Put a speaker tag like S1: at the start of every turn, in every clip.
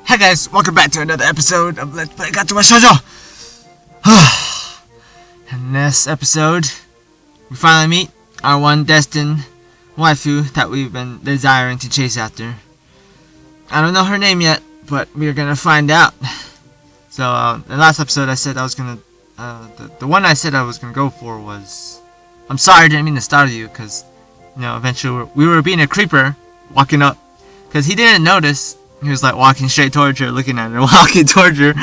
S1: Hey guys, welcome back to another episode of Let's Play Katawa Shoujo. In this episode, we finally meet our one destined waifu that we've been desiring to chase after. I don't know her name yet, but we're gonna find out. So, the last episode I said I was gonna, the one I said I was gonna go for was, I'm sorry I didn't mean to startle you, because, you know, eventually we were being a creeper, walking up, because he didn't notice. He was like walking straight towards her, looking at her, walking towards her,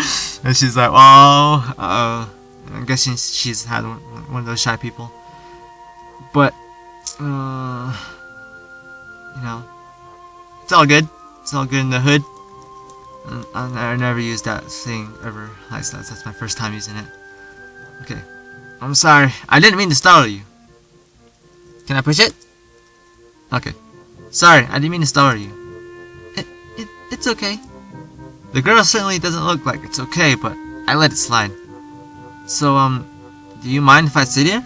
S1: and she's like, "Oh, I'm guessing she's had one of those shy people." But, you know, it's all good. It's all good in the hood. I never used that thing ever. That's my first time using it. Okay, I'm sorry. I didn't mean to startle you. Can I push it? Okay. Sorry, I didn't mean to startle you. It's okay. The girl certainly doesn't look like it's okay, but I let it slide. So, do you mind if I sit here?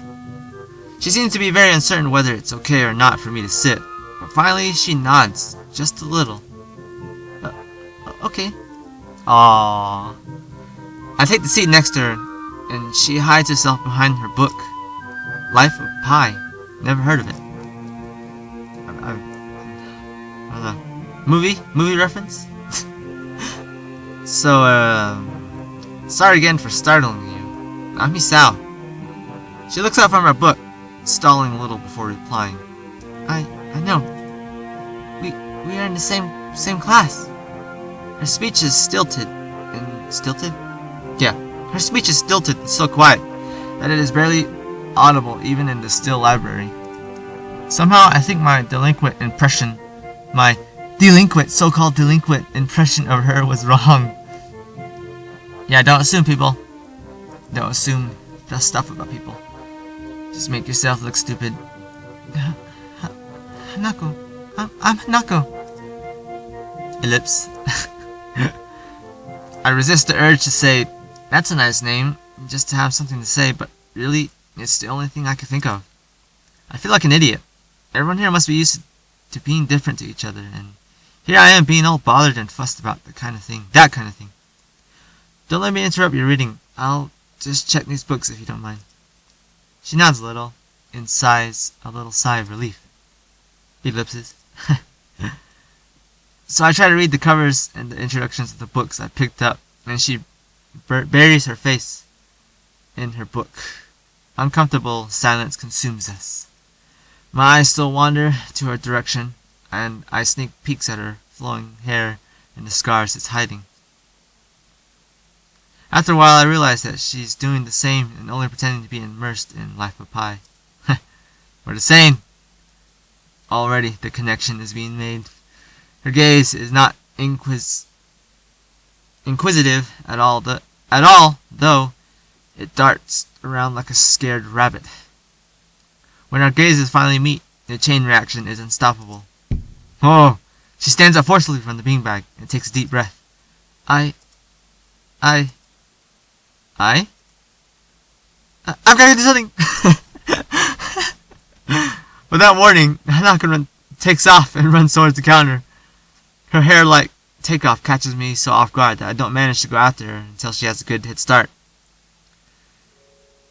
S1: She seems to be very uncertain whether it's okay or not for me to sit, but finally she nods, just a little. Okay. Aww. I take the seat next to her, and she hides herself behind her book. Life-of-Pi. Never heard of it. I don't know. Movie reference? So, sorry again for startling you. I'm Hisao. She looks up from her book, stalling a little before replying. I know. We are in the same class. Her speech is stilted. Yeah, her speech is stilted and so quiet that it is barely audible even in the still library. Somehow I think my so-called delinquent impression of her was wrong. Yeah, don't assume people. Don't assume the stuff about people. Just make yourself look stupid. Hanako. I'm Hanako. Ellipse. I resist the urge to say, that's a nice name, just to have something to say, but really, it's the only thing I can think of. I feel like an idiot. Everyone here must be used to being different to each other, and here I am being all bothered and fussed about that kind of thing. Don't let me interrupt your reading. I'll just check these books if you don't mind. She nods a little, and sighs a little sigh of relief. Ellipses. So I try to read the covers and the introductions of the books I picked up, and she buries her face in her book. Uncomfortable silence consumes us. My eyes still wander to her direction, and I sneak peeks at her flowing hair and the scars it's hiding. After a while, I realize that she's doing the same and only pretending to be immersed in Life-of-Pi. We're the same. Already, the connection is being made. Her gaze is not inquisitive at all, though it darts around like a scared rabbit. When our gazes finally meet, the chain reaction is unstoppable. Oh! She stands up forcefully from the beanbag and takes a deep breath. I've got to do something! Without warning, Hanako takes off and runs towards the counter. Her hair-like takeoff catches me so off guard that I don't manage to go after her until she has a good head start.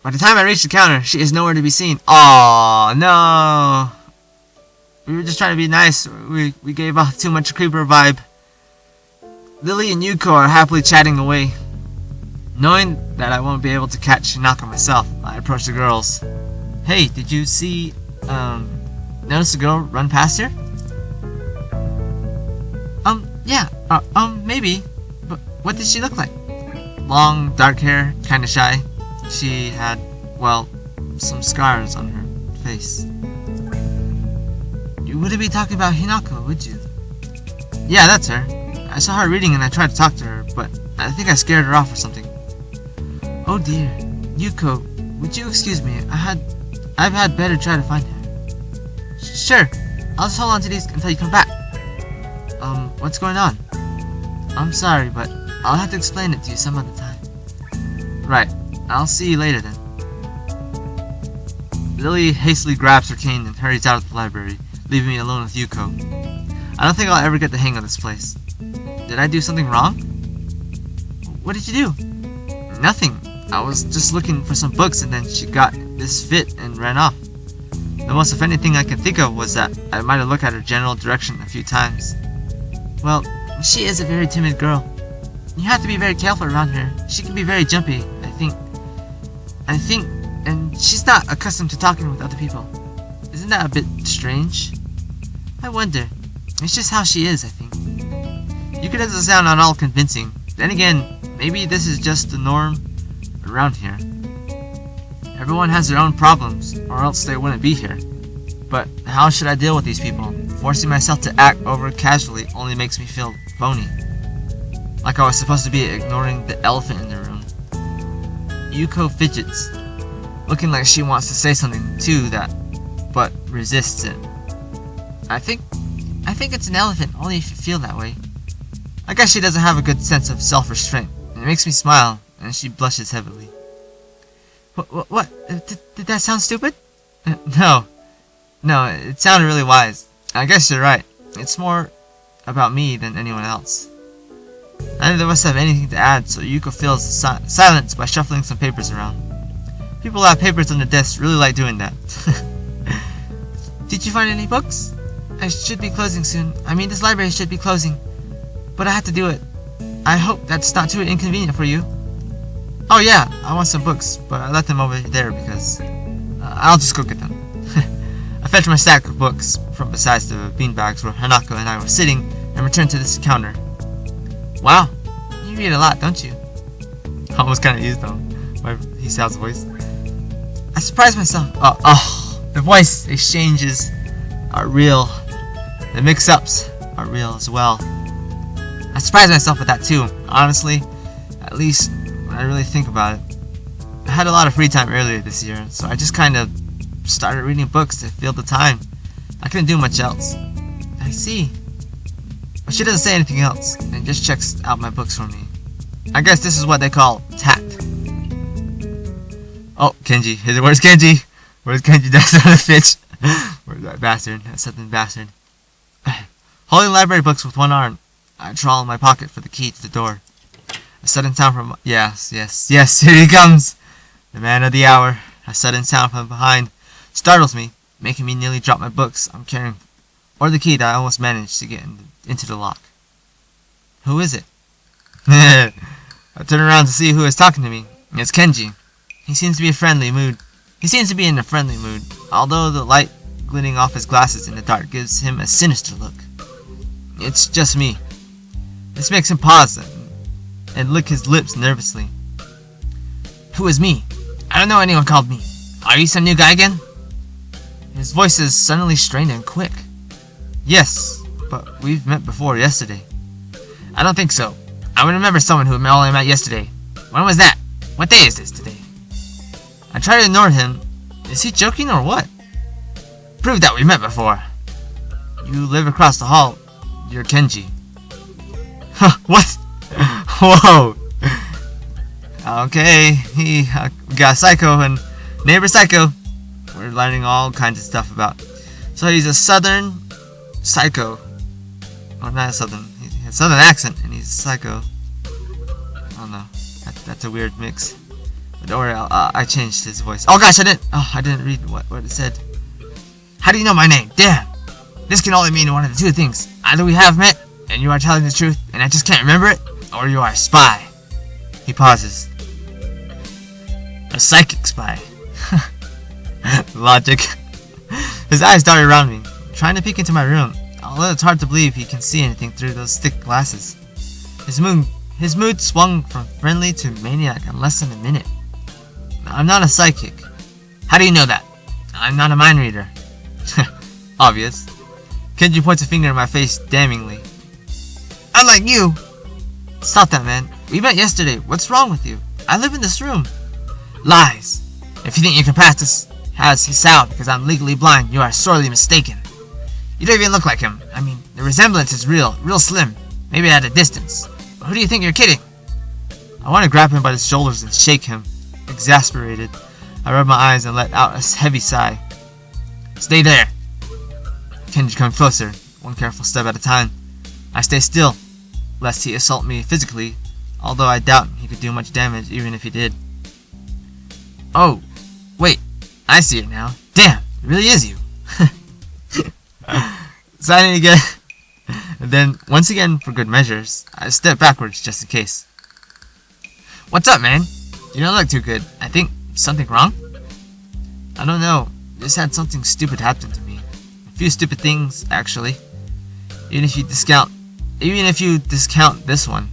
S1: By the time I reach the counter, she is nowhere to be seen. Aww, no! We were just trying to be nice. We gave off too much creeper vibe. Lily and Yuko are happily chatting away. Knowing that I won't be able to catch Hanako myself, I approach the girls. Hey, did you see, notice a girl run past here? Yeah, maybe. But what did she look like? Long, dark hair, kinda shy. She had, well, some scars on her face. You wouldn't be talking about Hanako, would you? Yeah, that's her. I saw her reading and I tried to talk to her, but I think I scared her off or something. Oh dear. Yuko, would you excuse me? I've had better try to find her. Sure. I'll just hold on to these until you come back. What's going on? I'm sorry, but I'll have to explain it to you some other time. Right. I'll see you later then. Lily hastily grabs her cane and hurries out of the library, leaving me alone with Yuko. I don't think I'll ever get the hang of this place. Did I do something wrong? What did you do? Nothing. I was just looking for some books and then she got this fit and ran off. The most offending thing I can think of was that I might have looked at her general direction a few times. Well, she is a very timid girl. You have to be very careful around her. She can be very jumpy, I think, and she's not accustomed to talking with other people. Isn't that a bit strange? I wonder. It's just how she is, I think. Yuka doesn't sound at all convincing. Then again, maybe this is just the norm around here. Everyone has their own problems, or else they wouldn't be here. But how should I deal with these people? Forcing myself to act over casually only makes me feel phony. Like I was supposed to be ignoring the elephant in the room. Yuko fidgets, looking like she wants to say something too but resists it. I think it's an elephant, only if you feel that way. I guess she doesn't have a good sense of self-restraint, and it makes me smile, and she blushes heavily. What? Did that sound stupid? No, it sounded really wise. I guess you're right. It's more about me than anyone else. Neither of us have anything to add, so Yuko fills the silence by shuffling some papers around. People who have papers on their desks really like doing that. Did you find any books? I should be closing soon. I mean, this library should be closing. But I have to do it. I hope that's not too inconvenient for you. Oh yeah, I want some books, but I left them over there because... I'll just go get them. I fetched my stack of books from beside the beanbags where Hanako and I were sitting and returned to this counter. Wow, you read a lot, don't you? Almost kind of used though, by Hisao's voice. I surprised myself. The voice exchanges are real. The mix-ups are real as well. I surprised myself with that too, honestly, at least when I really think about it. I had a lot of free time earlier this year, so I just kind of started reading books to fill the time. I couldn't do much else. I see. But she doesn't say anything else, and just checks out my books for me. I guess this is what they call tact. Oh, Kenji. Where's Kenji? Where's Kenji? That's not a bitch. Where's that bastard? That southern bastard. Holding library books with one arm, I trawl in my pocket for the key to the door. A sudden sound from... Yes, here he comes! The man of the hour. A sudden sound from behind startles me, making me nearly drop my books I'm carrying, or the key that I almost managed to get into the lock. Who is it? I turn around to see who is talking to me. It's Kenji. He seems to be in a friendly mood, although the light glinting off his glasses in the dark gives him a sinister look. It's just me. This makes him pause and lick his lips nervously. Who is me? I don't know anyone called me. Are you some new guy again? His voice is suddenly strained and quick. Yes, but we've met before yesterday. I don't think so. I would remember someone who I met yesterday. When was that? What day is this today? I try to ignore him. Is he joking or what? Prove that we met before. You live across the hall. You're Kenji. Huh, what? Whoa. Okay, we got Psycho and Neighbor Psycho. We're learning all kinds of stuff about. So he's a southern psycho. Oh, not a southern. He has a southern accent and he's a psycho. I don't know. That's a weird mix. But don't worry, I changed his voice. Oh gosh, I didn't read what it said. How do you know my name? Damn. This can only mean one of the two things. Either we have met and you are telling the truth and I just can't remember it, or you are a spy. He pauses. A psychic spy. Logic. His eyes dart around me, trying to peek into my room, although it's hard to believe he can see anything through those thick glasses. His mood swung from friendly to maniac in less than a minute. I'm not a psychic. How do you know that? I'm not a mind reader. Obvious. Kenji points a finger in my face damningly. Unlike you! Stop that, man. We met yesterday. What's wrong with you? I live in this room. Lies. If you think you can pass this as Hisao because I'm legally blind, you are sorely mistaken. You don't even look like him. I mean, the resemblance is real slim. Maybe at a distance. But who do you think you're kidding? I want to grab him by the shoulders and shake him. Exasperated, I rub my eyes and let out a heavy sigh. Stay there. Kenji comes closer, one careful step at a time. I stay still. lest he assault me physically, although I doubt he could do much damage even if he did. Oh, wait, I see it now. Damn, it really is you. So I need to get... And then, once again, for good measures, I step backwards just in case. What's up, man? You don't look too good. I think something wrong? I don't know. Just had something stupid happen to me. A few stupid things, actually. Even if you discount this one,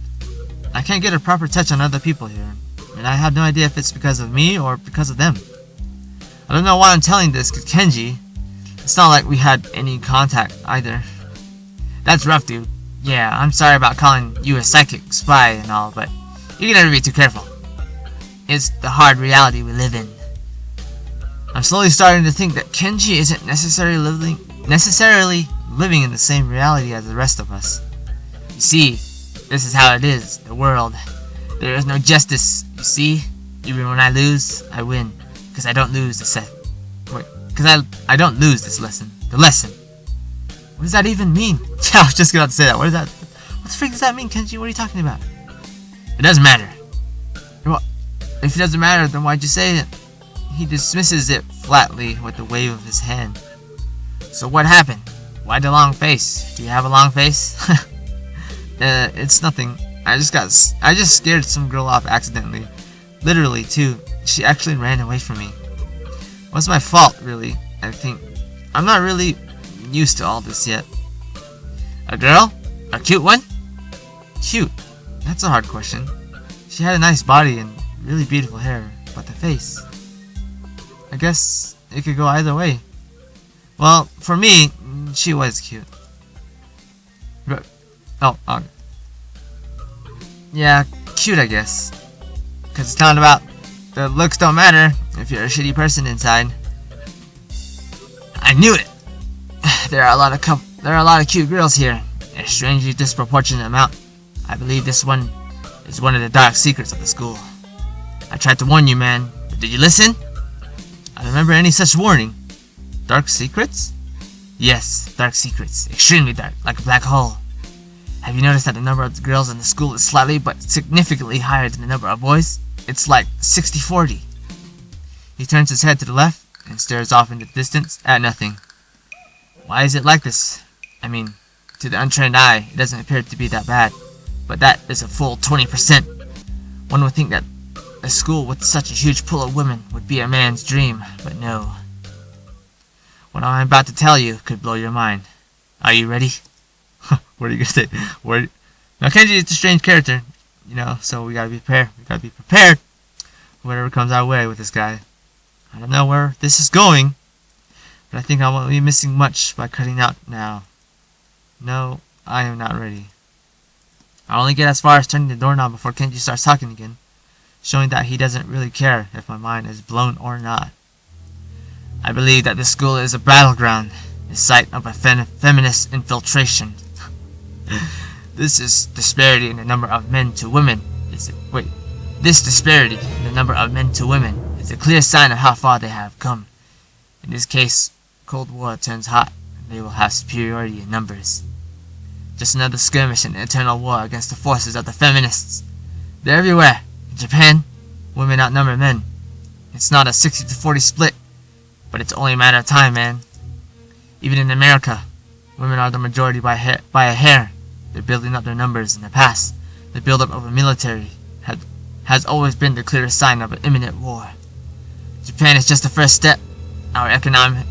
S1: I can't get a proper touch on other people here, and I have no idea if it's because of me or because of them. I don't know why I'm telling this to Kenji. It's not like we had any contact either. That's rough, dude. Yeah, I'm sorry about calling you a psychic spy and all, but you can never be too careful. It's the hard reality we live in. I'm slowly starting to think that Kenji isn't necessarily living in the same reality as the rest of us. You see, this is how it is, the world. There is no justice, you see? Even when I lose, I win. Because I don't lose I don't lose this lesson. The lesson. What does that even mean? Yeah, I was just about to say that. What the freak does that mean, Kenji? What are you talking about? It doesn't matter. Well, if it doesn't matter, then why'd you say it? He dismisses it flatly with a wave of his hand. So what happened? Why the long face? Do you have a long face? It's nothing. I just scared some girl off accidentally. Literally, too. She actually ran away from me. What's my fault, really? I think. I'm not really used to all this yet. A girl? A cute one? Cute? That's a hard question. She had a nice body and really beautiful hair, but the face... I guess it could go either way. Well, for me, she was cute. But, yeah, cute I guess. Cause it's not about the looks don't matter if you're a shitty person inside. I knew it. There are a lot of cute girls here, a strangely disproportionate amount. I believe this one is one of the dark secrets of the school. I tried to warn you, man, but did you listen? I don't remember any such warning. Dark secrets? Yes, dark secrets. Extremely dark, like a black hole. Have you noticed that the number of girls in the school is slightly but significantly higher than the number of boys? It's like 60-40. He turns his head to the left and stares off into the distance at nothing. Why is it like this? I mean, to the untrained eye, it doesn't appear to be that bad. But that is a full 20%. One would think that a school with such a huge pool of women would be a man's dream, but no. What I'm about to tell you could blow your mind. Are you ready? What are you gonna say? Now Kenji is a strange character, so we gotta be prepared. We gotta be prepared for whatever comes our way with this guy. I don't know where this is going, but I think I won't be missing much by cutting out now. No, I am not ready. I'll only get as far as turning the doorknob before Kenji starts talking again, showing that he doesn't really care if my mind is blown or not. I believe that this school is a battleground, a site of a feminist infiltration. This disparity in the number of men to women is a clear sign of how far they have come. In this case, Cold War turns hot, and they will have superiority in numbers. Just another skirmish in the eternal war against the forces of the feminists. They're everywhere. In Japan, women outnumber men. It's not a 60-40 split, but it's only a matter of time, man. Even in America, women are the majority by a hair. They're building up their numbers in the past. The buildup of a military has always been the clearest sign of an imminent war. Japan is just the first step. Our economy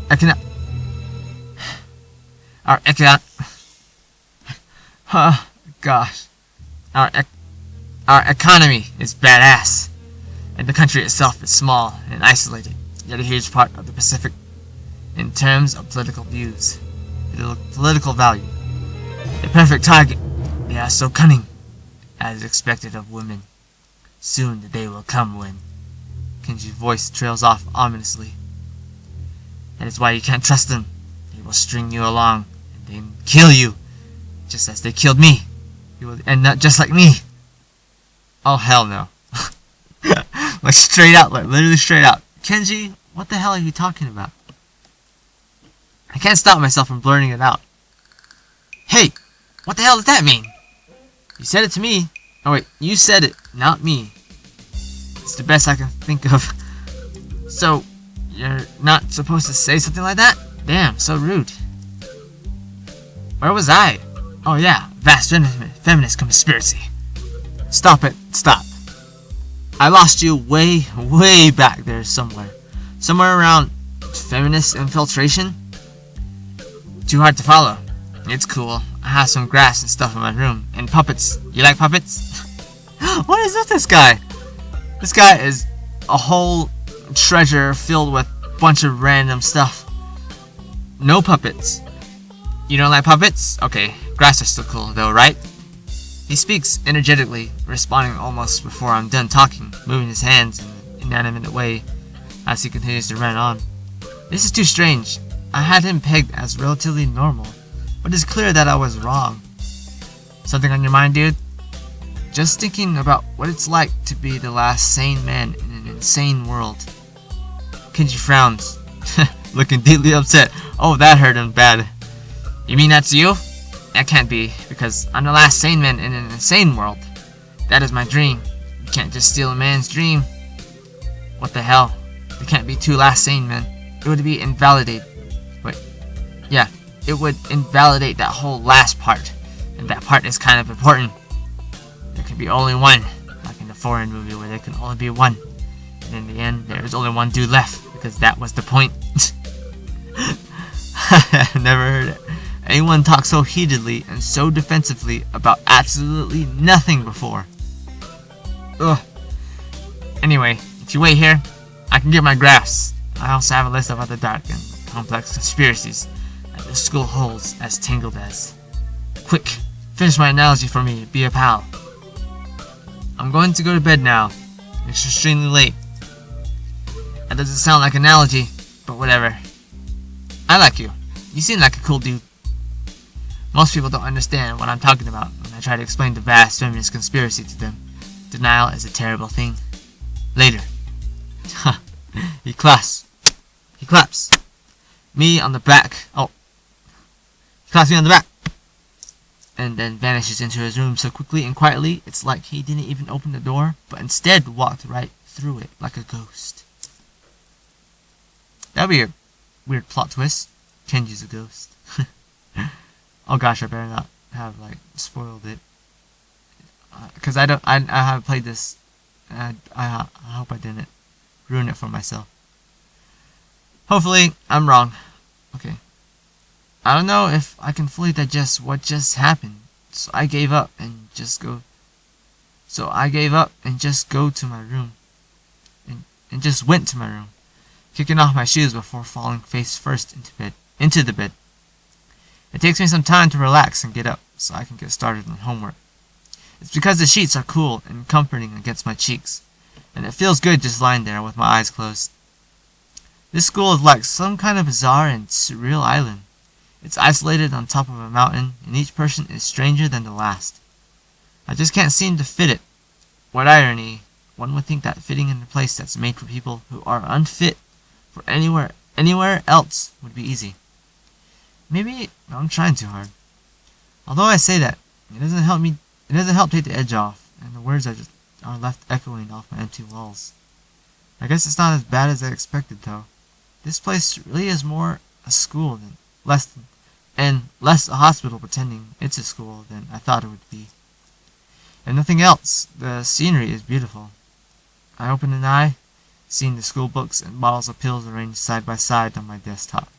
S1: is badass, and the country itself is small and isolated, yet a huge part of the Pacific in terms of political views, political value. The perfect target. They are so cunning, as expected of women. Soon the day will come when... Kenji's voice trails off ominously. That is why you can't trust them. They will string you along and then kill you, just as they killed me. You will end up just like me. Oh hell no. Like straight out, like literally straight out. Kenji, what the hell are you talking about? I can't stop myself from blurting it out. Hey, what the hell does that mean? You said it to me. Oh wait, you said it, not me. It's the best I can think of. So, you're not supposed to say something like that? Damn, so rude. Where was I? Oh yeah, vast feminist conspiracy. Stop it, stop. I lost you way back there somewhere. Somewhere around feminist infiltration? Too hard to follow. It's cool. I have some grass and stuff in my room. And puppets. You like puppets? What is with this guy? This guy is a whole treasure filled with a bunch of random stuff. No puppets. You don't like puppets? Okay, grass are still cool though, right? He speaks energetically, responding almost before I'm done talking, moving his hands in an inanimate way as he continues to run on. This is too strange. I had him pegged as relatively normal, but it's clear that I was wrong. Something on your mind, dude? Just thinking about what it's like to be the last sane man in an insane world. Kenji frowns, looking deeply upset. Oh, that hurt him bad. You mean that's you? That can't be, because I'm the last sane man in an insane world. That is my dream. You can't just steal a man's dream. What the hell? There can't be two last sane men. It would be invalidate. Wait. Yeah, it would invalidate that whole last part. And that part is kind of important. There can be only one. Like in the foreign movie where there can only be one. And in the end, there is only one dude left. Because that was the point. I've never heard anyone talk so heatedly and so defensively about absolutely nothing before. Ugh. Anyway, if you wait here, I can get my graphs. I also have a list of other dark and complex conspiracies that the school holds as tangled as. Quick, finish my analogy for me, be a pal. I'm going to go to bed now. It's extremely late. That doesn't sound like an analogy, but whatever. I like you. You seem like a cool dude. Most people don't understand what I'm talking about when I try to explain the vast feminist conspiracy to them. Denial is a terrible thing. Later. He claps. He claps. Me on the back. Oh. He claps me on the back. And then vanishes into his room so quickly and quietly, it's like he didn't even open the door, but instead walked right through it like a ghost. That'd be a weird plot twist. Kenji's a ghost. Oh gosh, I better not have spoiled it, because I haven't played this. I hope I didn't ruin it for myself. Hopefully, I'm wrong. Okay. I don't know if I can fully digest what just happened, so I gave up and just go to my room, and just went to my room, kicking off my shoes before falling face first into the bed. It takes me some time to relax and get up so I can get started on homework. It's because the sheets are cool and comforting against my cheeks, and it feels good just lying there with my eyes closed. This school is like some kind of bizarre and surreal island. It's isolated on top of a mountain, and each person is stranger than the last. I just can't seem to fit it. What irony. One would think that fitting in a place that's made for people who are unfit for anywhere else would be easy. Maybe I'm trying too hard. Although I say that, it doesn't help take the edge off, and the words are left echoing off my empty walls. I guess it's not as bad as I expected, though. This place really is more a school than less a hospital pretending it's a school than I thought it would be. If nothing else, the scenery is beautiful. I open an eye, seeing the school books and bottles of pills arranged side by side on my desktop.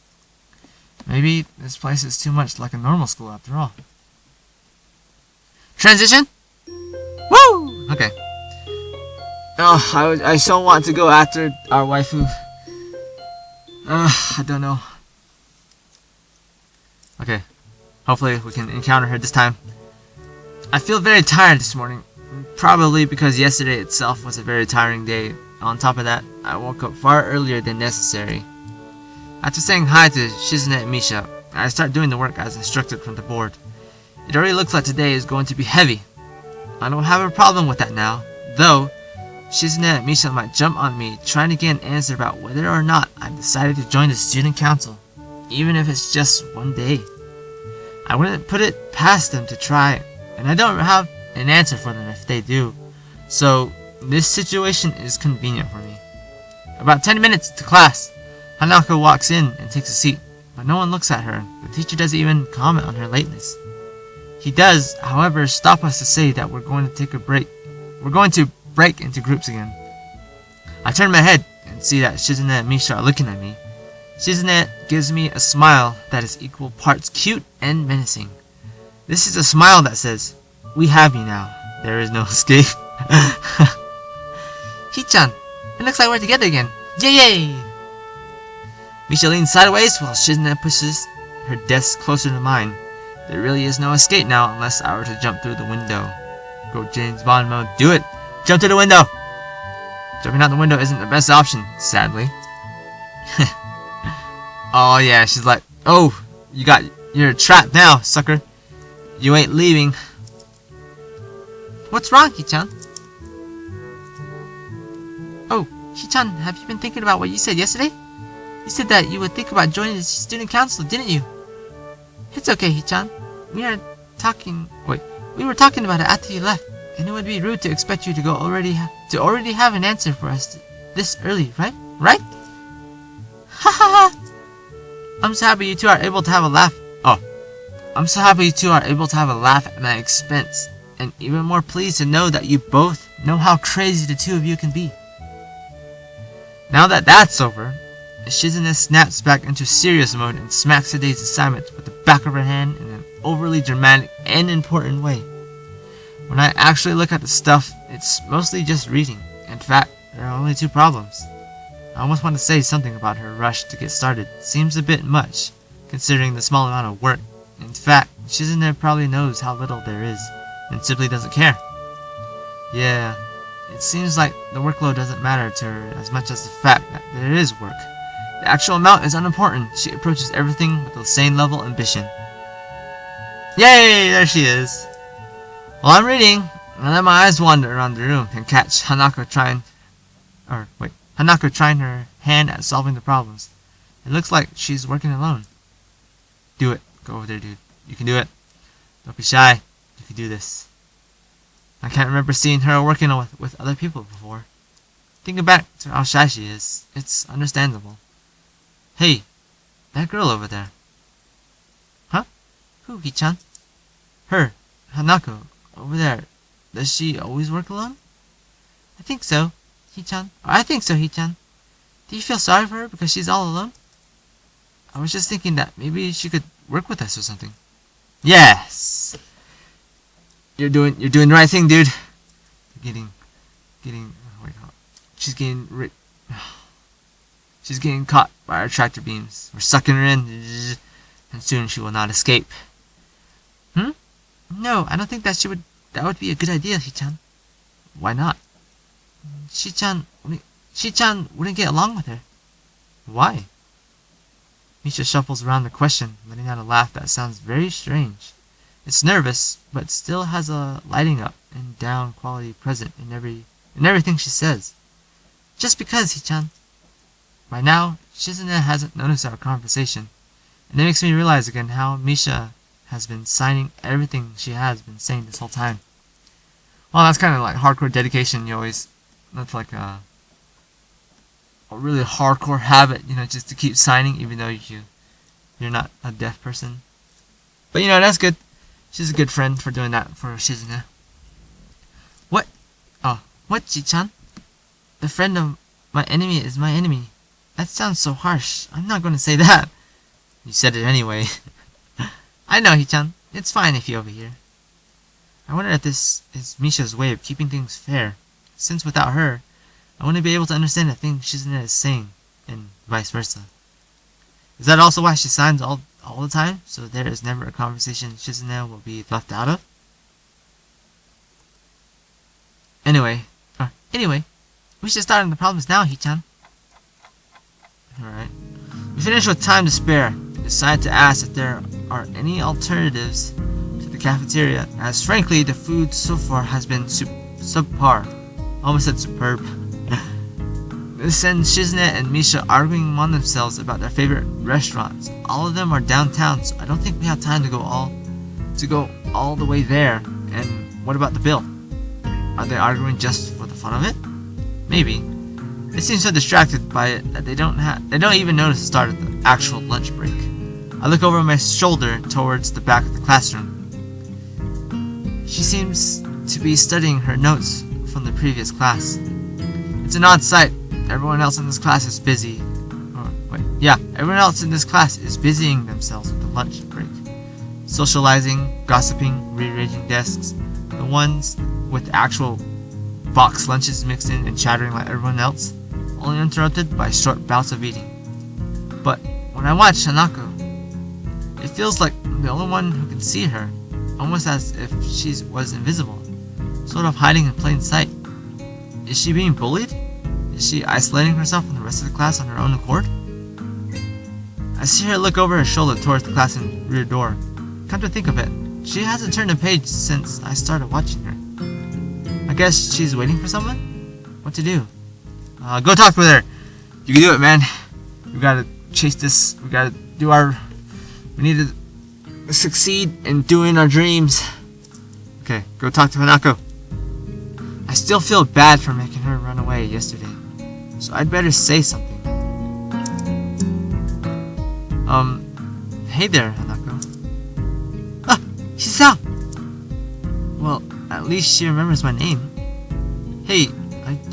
S1: Maybe this place is too much like a normal school after all. Transition? Woo! Okay. Oh, I so want to go after our waifu. I don't know. Okay. Hopefully we can encounter her this time. I feel very tired this morning. Probably because yesterday itself was a very tiring day. On top of that, I woke up far earlier than necessary. After saying hi to Shizune and Misha, I start doing the work as instructed from the board. It already looks like today is going to be heavy. I don't have a problem with that now, though Shizune and Misha might jump on me trying to get an answer about whether or not I've decided to join the student council, even if it's just one day. I wouldn't put it past them to try, and I don't have an answer for them if they do. So this situation is convenient for me. About 10 minutes to class, Hanako walks in and takes a seat, but no one looks at her. The teacher doesn't even comment on her lateness. He does, however, stop us to say that we're going to take a break. We're going to break into groups again. I turn my head and see that Shizune and Misha are looking at me. Shizune gives me a smile that is equal parts cute and menacing. This is a smile that says, "We have you now. There is no escape." Hichan, it looks like we're together again. Yay! Misha leans sideways while Shizune pushes her desk closer to mine. There really is no escape now unless I were to jump through the window. Go James Bond mode. Do it! Jump to the window! Jumping out the window isn't the best option, sadly. Oh yeah, she's like, "Oh, you're trapped now, sucker. You ain't leaving." What's wrong, Hichan? Oh, Hichan, have you been thinking about what you said yesterday? You said that you would think about joining the student council, didn't you? It's okay, Hichan. We were talking about it after you left, and it would be rude to expect you to already have an answer for us this early, right? Right? Ha ha ha! I'm so happy you two are able to have a laugh. I'm so happy you two are able to have a laugh at my expense, and even more pleased to know that you both know how crazy the two of you can be. Now that that's over, Shizune snaps back into serious mode and smacks today's assignment with the back of her hand in an overly dramatic and important way. When I actually look at the stuff, it's mostly just reading. In fact, there are only two problems. I almost want to say something about her rush to get started. Seems a bit much, considering the small amount of work. In fact, Shizune probably knows how little there is, and simply doesn't care. Yeah, it seems like the workload doesn't matter to her as much as the fact that there is work. The actual amount is unimportant. She approaches everything with the same level of ambition. Yay! There she is. While I'm reading, I let my eyes wander around the room and catch Hanako trying her hand at solving the problems. It looks like she's working alone. Do it. Go over there, dude. You can do it. Don't be shy. You can do this. I can't remember seeing her working with other people before. Thinking back to how shy she is, it's understandable. Hey, that girl over there. Huh? Who, Hichan? Her, Hanako, over there. Does she always work alone? I think so, Hichan. Do you feel sorry for her because she's all alone? I was just thinking that maybe she could work with us or something. Yes! You're doing the right thing, dude. She's getting caught by our tractor beams. We're sucking her in, and soon she will not escape. No, I don't think that would be a good idea, Hichan. Why not? Shichan wouldn't get along with her. Why? Misha shuffles around the question, letting out a laugh that sounds very strange. It's nervous, but still has a lighting up and down quality present in everything she says. Just because, Hichan. By now, Shizune hasn't noticed our conversation, and it makes me realize again how Misha has been signing everything she has been saying this whole time. Well, that's kind of like hardcore dedication. That's like a really hardcore habit, just to keep signing, even though you're not a deaf person. But that's good. She's a good friend for doing that for Shizune. What? Oh, what, Chichan? The friend of my enemy is my enemy. That sounds so harsh. I'm not going to say that. You said it anyway. I know, Hichan. It's fine if you overhear. I wonder if this is Misha's way of keeping things fair, since without her, I wouldn't be able to understand the things Shizune is saying, and vice versa. Is that also why she signs all the time, so there is never a conversation Shizune will be left out of? Anyway, we should start on the problems now, Hichan. Alright. We finish with time to spare. We decide to ask if there are any alternatives to the cafeteria, as frankly the food so far has been subpar. Almost said superb. This sends Shizune and Misha arguing among themselves about their favorite restaurants. All of them are downtown, so I don't think we have time to go all the way there. And what about the bill? Are they arguing just for the fun of it? Maybe. They seem so distracted by it that they don't even notice the start of the actual lunch break. I look over my shoulder towards the back of the classroom. She seems to be studying her notes from the previous class. It's an odd sight. Everyone else in this class is busy. Everyone else in this class is busying themselves with the lunch break. Socializing, gossiping, rearranging desks. The ones with actual box lunches mixed in and chattering like everyone else, only interrupted by short bouts of eating. But when I watch Hanako, it feels like I'm the only one who can see her, almost as if she was invisible, sort of hiding in plain sight. Is she being bullied? Is she isolating herself from the rest of the class on her own accord? I see her look over her shoulder towards the class and rear door. Come to think of it, she hasn't turned a page since I started watching her. I guess she's waiting for someone? What to do? Go talk with her. You can do it, man. We gotta chase this. We need to succeed in doing our dreams. Okay, go talk to Hanako. I still feel bad for making her run away yesterday, so I'd better say something. Hey there, Hanako. Ah, Hisao! Well, at least she remembers my name. Hey,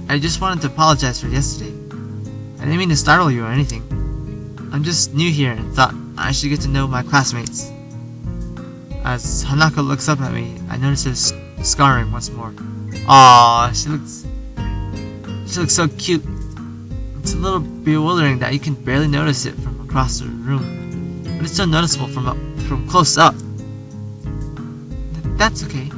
S1: I just wanted to apologize for yesterday. I didn't mean to startle you or anything. I'm just new here and thought I should get to know my classmates. As Hanako looks up at me, I notice her scarring once more. Aww, she looks so cute. It's a little bewildering that you can barely notice it from across the room, but it's so noticeable from close up. That's okay.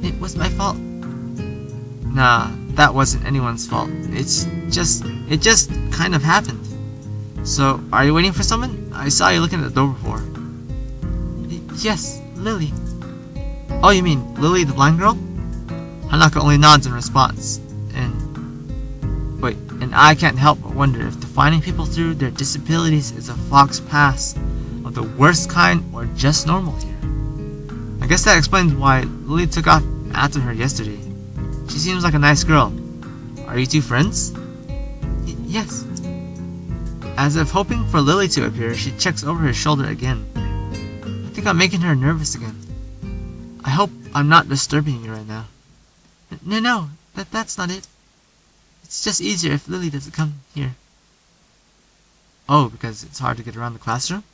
S1: It was my fault. Nah, that wasn't anyone's fault. It just kind of happened. So, are you waiting for someone? I saw you looking at the door before. Yes, Lily. Oh, you mean Lily the blind girl? Hanako only nods in response. And I can't help but wonder if defining people through their disabilities is a fox pass of the worst kind or just normal here. I guess that explains why Lily took off after her yesterday. She seems like a nice girl. Are you two friends? Yes. As if hoping for Lily to appear, she checks over her shoulder again. I think I'm making her nervous again. I hope I'm not disturbing you right now. No, that's not it. It's just easier if Lily doesn't come here. Oh, because it's hard to get around the classroom?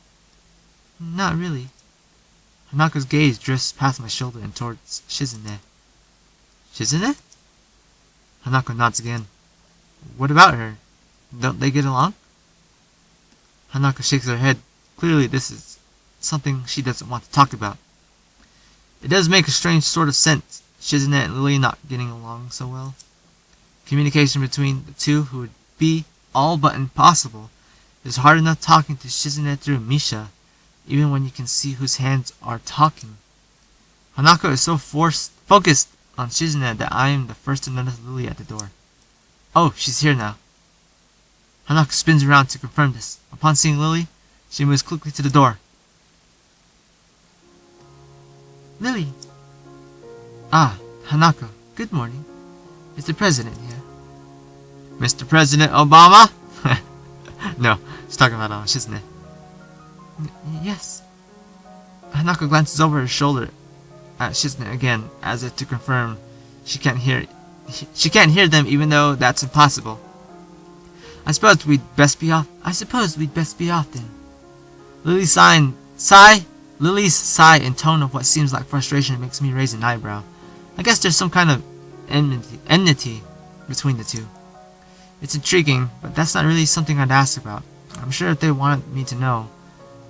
S1: Not really. Hanako's gaze drifts past my shoulder and towards Shizune. Shizune? Hanako nods again. What about her? Don't they get along? Hanako shakes her head. Clearly this is something she doesn't want to talk about. It does make a strange sort of sense, Shizune and Lily not getting along so well. Communication between the two who would be all but impossible. It's hard enough talking to Shizune through Misha, even when you can see whose hands are talking. Hanako is so focused on Shizune that I am the first to notice Lily at the door. Oh, she's here now. Hanako spins around to confirm this. Upon seeing Lily, she moves quickly to the door. Lily! Ah, Hanako, good morning. Is the president here? Mr. President Obama? No, she's talking about Shizune. Yes. Hanako glances over her shoulder at Shizune again, as if to confirm she can't hear them, even though that's impossible. I suppose we'd best be off then. Lily's sigh in tone of what seems like frustration makes me raise an eyebrow. I guess there's some kind of enmity between the two. It's intriguing, but that's not really something I'd ask about. I'm sure if they wanted me to know,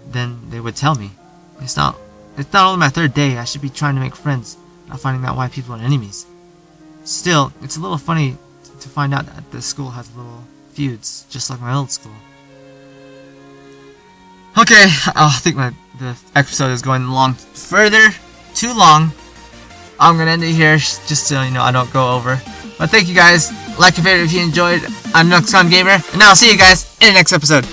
S1: then they would tell me. It's not only my third day. I should be trying to make friends, not finding out why people are enemies. Still, it's a little funny to find out that the school has little feuds, just like my old school. Okay, I think the episode is going too long. I'm gonna end it here, just so I don't go over. But thank you guys. Like and favorite if you enjoyed. I'm Noxcon Gamer, and I'll see you guys in the next episode.